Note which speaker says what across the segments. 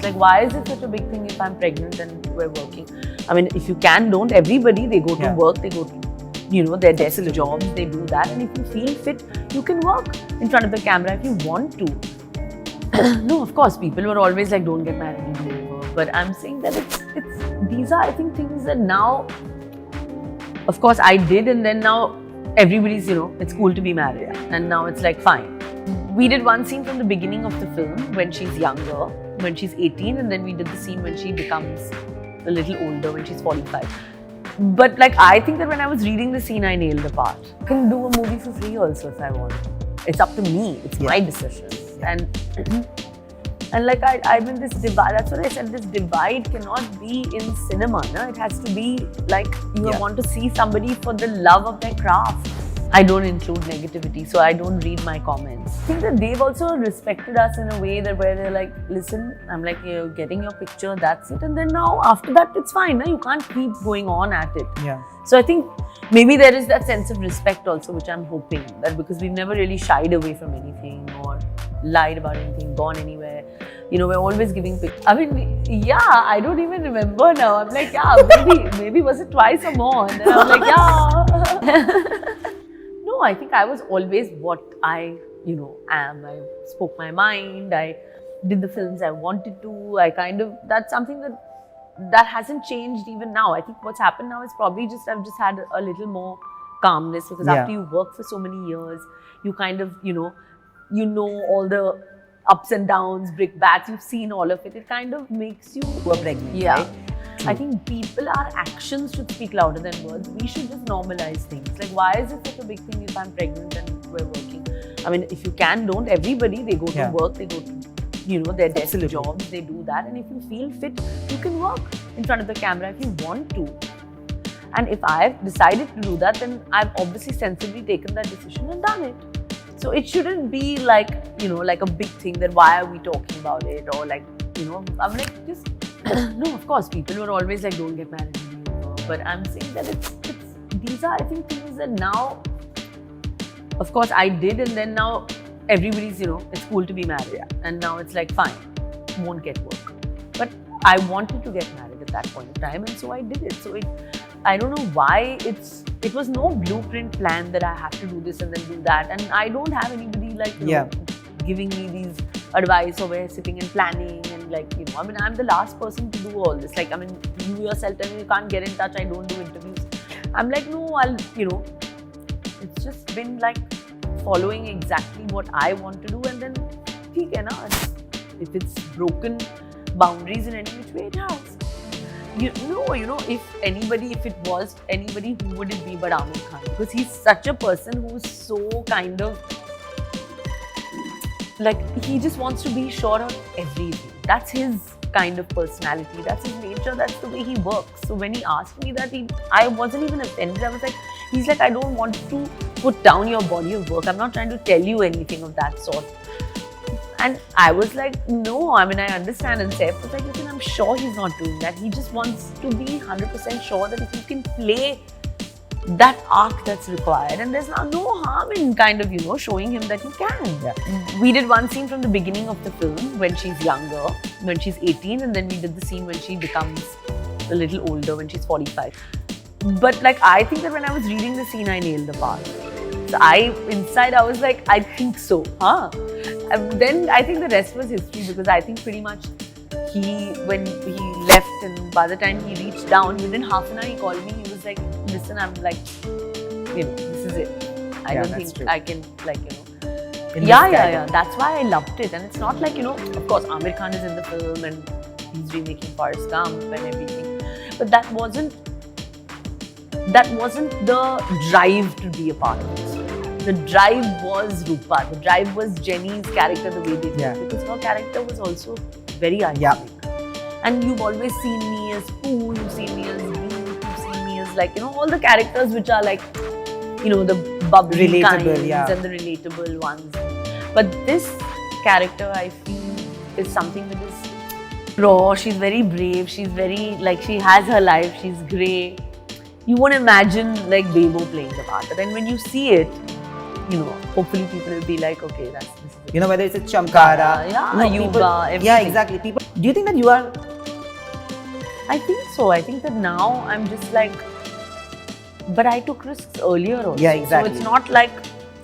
Speaker 1: Like, why is it such a big thing if I'm pregnant and we're working? I mean, if you can, don't. Everybody, they go to work, they go to, their desk jobs, they do that. And if you feel fit, you can work in front of the camera if you want to. No, of course, people were always like, don't get married and do work. But I'm saying that these are, I think, things that now, of course, I did, and then now everybody's, it's cool to be married. And now it's like, fine. We did one scene from the beginning of the film when she's younger, when she's 18, and then we did the scene when she becomes a little older, when she's 45. But like, I think that when I was reading the scene, I nailed the part. I can do a movie for free also if I want. It's up to me. It's my decision. And like, I'm in this divide. That's what I said. This divide cannot be in cinema. No? It has to be like you want to see somebody for the love of their craft. I don't include negativity, so I don't read my comments. I think that they've also respected us in a way that where they're like, listen, I'm like, you're getting your picture, that's it. And then now after that, it's fine. No? You can't keep going on at it. Yeah. So I think maybe there is that sense of respect also, which I'm hoping that because we've never really shied away from anything or lied about anything, gone anywhere. We're always giving pictures. I mean, yeah, I don't even remember now. I'm like, yeah, maybe was it twice or more? And then I'm like, yeah. No, I think I was always what I, am. I spoke my mind. I did the films I wanted to. That's something that hasn't changed even now. I think what's happened now is probably I've just had a little more calmness because after you work for so many years, you kind of, you know all the ups and downs, brickbats, you've seen all of it. It kind of makes you
Speaker 2: pregnant, right?
Speaker 1: I think our actions should speak louder than words. We should just normalize things. Like, why is it such a big thing if I'm pregnant and we're working? I mean, if you can, don't. Everybody, they go to work, they go to, their desk jobs, they do that. And if you feel fit, you can work in front of the camera if you want to. And if I've decided to do that, then I've obviously sensibly taken that decision and done it. So it shouldn't be like, like a big thing that why are we talking about it? Or like, I'm like, just... No, of course, people were always like, don't get married. But I'm saying that these are, I think, things that now, of course, I did, and then now everybody's, it's cool to be married. And now it's like, fine, won't get work. But I wanted to get married at that point in time, and so I did it. So I don't know why it was no blueprint plan that I have to do this and then do that. And I don't have anybody like, giving me these advice or we're sitting and planning and like, I mean, I'm the last person to do all this. Like, I mean, you yourself tell me you can't get in touch, I don't do interviews. I'm like, no, it's just been like following exactly what I want to do, and then, if it's broken boundaries in any which way, it has. If it was anybody, who would it be but Amir Khan? Because he's such a person who's so kind of, like, he just wants to be sure of everything. That's his kind of personality. That's his nature. That's the way he works. So when he asked me that, I wasn't even offended. I was like, he's like, I don't want to put down your body of work. I'm not trying to tell you anything of that sort. And I was like, no, I mean, I understand. And Saif was like, listen, I'm sure he's not doing that. He just wants to be 100% sure that if you can play that arc that's required, and there's no harm in kind of, showing him that he can. Yeah. We did one scene from the beginning of the film when she's younger, when she's 18, and then we did the scene when she becomes a little older, when she's 45. But like, I think that when I was reading the scene, I nailed the part. So I was like, I think so, And then I think the rest was history, because I think pretty much when he left and by the time he reached down, within half an hour he called me, he was like, listen, I'm like, this is it. I don't think I can, like, That's why I loved it. And it's not like, of course, Amir Khan is in the film and he's remaking Forrest Gump and everything. But that wasn't the drive to be a part of this. The drive was Rupa. The drive was Jenny's character, the way they did it. Because her character was also very iconic. And you've always seen me as Pooh, you've seen me as Bee, you've seen me as like, all the characters which are like, the bubbly kinds and the relatable ones. But this character, I feel, is something that is raw. She's very brave. She's very, like, she has her life. She's grey. You won't imagine like Bebo playing the part. But then when you see it, you know, hopefully people will be like, okay, this is it.
Speaker 2: You know, whether it's a Chamkara,
Speaker 1: Yuba,
Speaker 2: yeah, exactly. People, do you think that you are?
Speaker 1: I think so. I think that now I'm just like, but I took risks earlier also.
Speaker 2: Yeah, exactly.
Speaker 1: So it's not like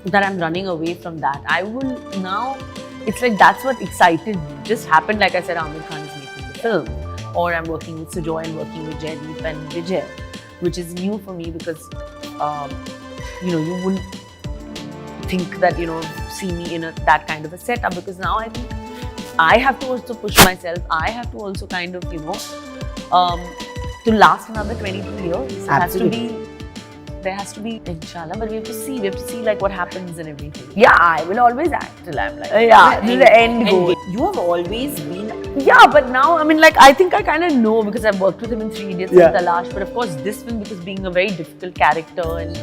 Speaker 1: that I'm running away from that. I will now, it's like that's what excited me. It just happened, like I said, Amir Khan is making the film. Or I'm working with Sujoy and working with Jaideep and Vijay, which is new for me because, you know, you wouldn't think that, you know, see me in that kind of a setup, because now I think I have to also push myself. I have to also kind of, you know, to last another 22 years. There has to be, inshallah, but we have to see like what happens and everything. Yeah, I will always act till I'm like, this is the end goal.
Speaker 2: You have always been.
Speaker 1: Yeah, but now, I mean, like, I think I kind of know because I've worked with him in 3 Idiots and Talaash. But of course, this film, because being a very difficult character, and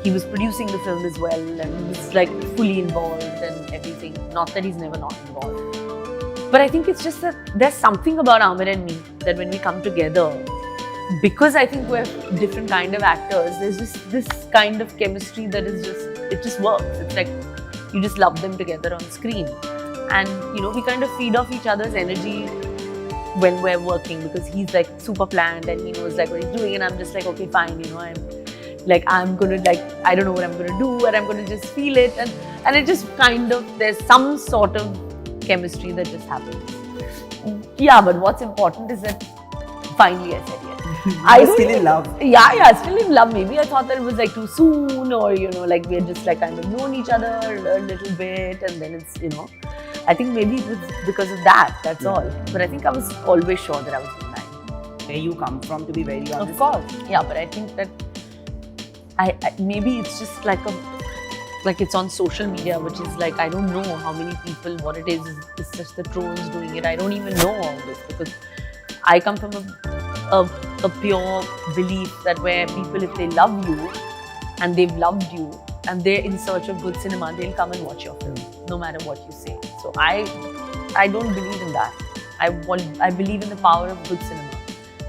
Speaker 1: he was producing the film as well, and he was like fully involved and everything. Not that he's never not involved. But I think it's just that there's something about Amir and me that when we come together, because I think we're different kind of actors, there's just this kind of chemistry that is just, it just works. It's like you just love them together on screen. And, you know, we kind of feed off each other's energy when we're working, because he's like super planned and he knows like what he's doing, and I'm just like, okay, fine, you know, I'm gonna like, I don't know what I'm gonna do, and I'm gonna just feel it, and it just kind of, there's some sort of chemistry that just happens. Yeah, but what's important is that finally I said yes.
Speaker 2: I'm still in love.
Speaker 1: Yeah, still in love. Maybe I thought that it was like too soon, or, you know, like we had just like kind of known each other a little bit, and then it's, you know, I think maybe it was because of that, that's all. But I think I was always sure that I was being married.
Speaker 2: Where you come from, to be very honest.
Speaker 1: Of course. Yeah, but I think that I maybe it's just like it's on social media, which is like, I don't know how many people, what it is, it's just the trolls doing it. I don't even know all this, because I come from a pure belief that where people, if they love you and they've loved you and they're in search of good cinema, they'll come and watch your film, no matter what you say. So I don't believe in that. I believe in the power of good cinema.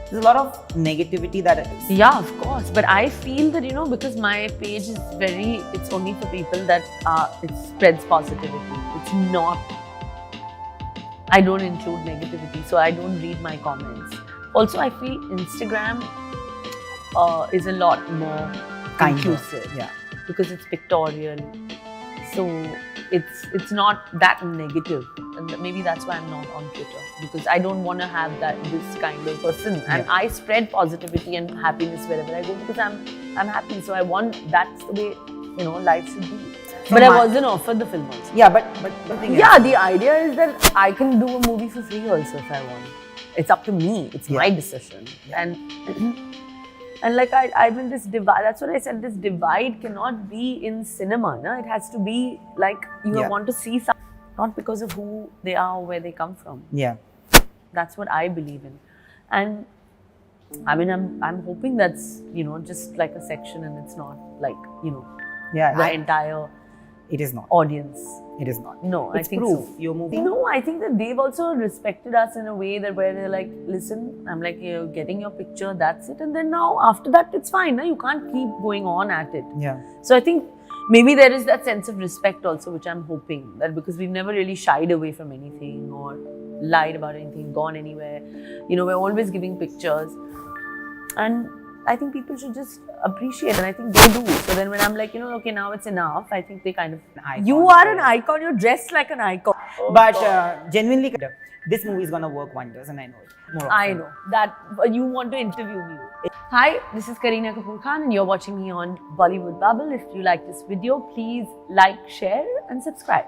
Speaker 2: There's a lot of negativity that is.
Speaker 1: Yeah, of course. But I feel that, you know, because my page is it's only for people that it spreads positivity. It's not, I don't include negativity, so I don't read my comments. Also, I feel Instagram is a lot more inclusive.
Speaker 2: Yeah.
Speaker 1: Because it's pictorial. So it's not that negative. And maybe that's why I'm not on Twitter. Because I don't want to have this kind of person. And I spread positivity and happiness wherever I go, because I'm happy. So I want, that's the way, you know, life should be. But I wasn't offered the film also.
Speaker 2: Yeah, but the thing is,
Speaker 1: the idea is that I can do a movie for free also if I want. It's up to me. It's my decision. And like I mean, this divide, that's what I said, this divide cannot be in cinema. No? It has to be like you want to see something, not because of who they are or where they come from.
Speaker 2: Yeah.
Speaker 1: That's what I believe in. And I mean, I'm hoping that's, you know, just like a section, and it's not like, you know, the entire audience.
Speaker 2: It is not.
Speaker 1: No,
Speaker 2: it's
Speaker 1: I think
Speaker 2: proof.
Speaker 1: so.
Speaker 2: Your movie.
Speaker 1: No, I think that they've also respected us in a way that where they're like, listen, I'm like, you're getting your picture, that's it. And then now after that, it's fine. No? You can't keep going on at it.
Speaker 2: Yeah.
Speaker 1: So I think maybe there is that sense of respect also, which I'm hoping that, because we've never really shied away from anything or lied about anything, gone anywhere. You know, we're always giving pictures. And I think people should just appreciate, and I think they do. So then when I'm like, you know, okay, now it's enough, I think they kind of... You are an icon, you're dressed like an icon.
Speaker 2: But genuinely, this movie is going to work wonders, and I know it.
Speaker 1: I know. That you want to interview me. Hi, this is Kareena Kapoor Khan, and you're watching me on Bollywood Bubble. If you like this video, please like, share and subscribe.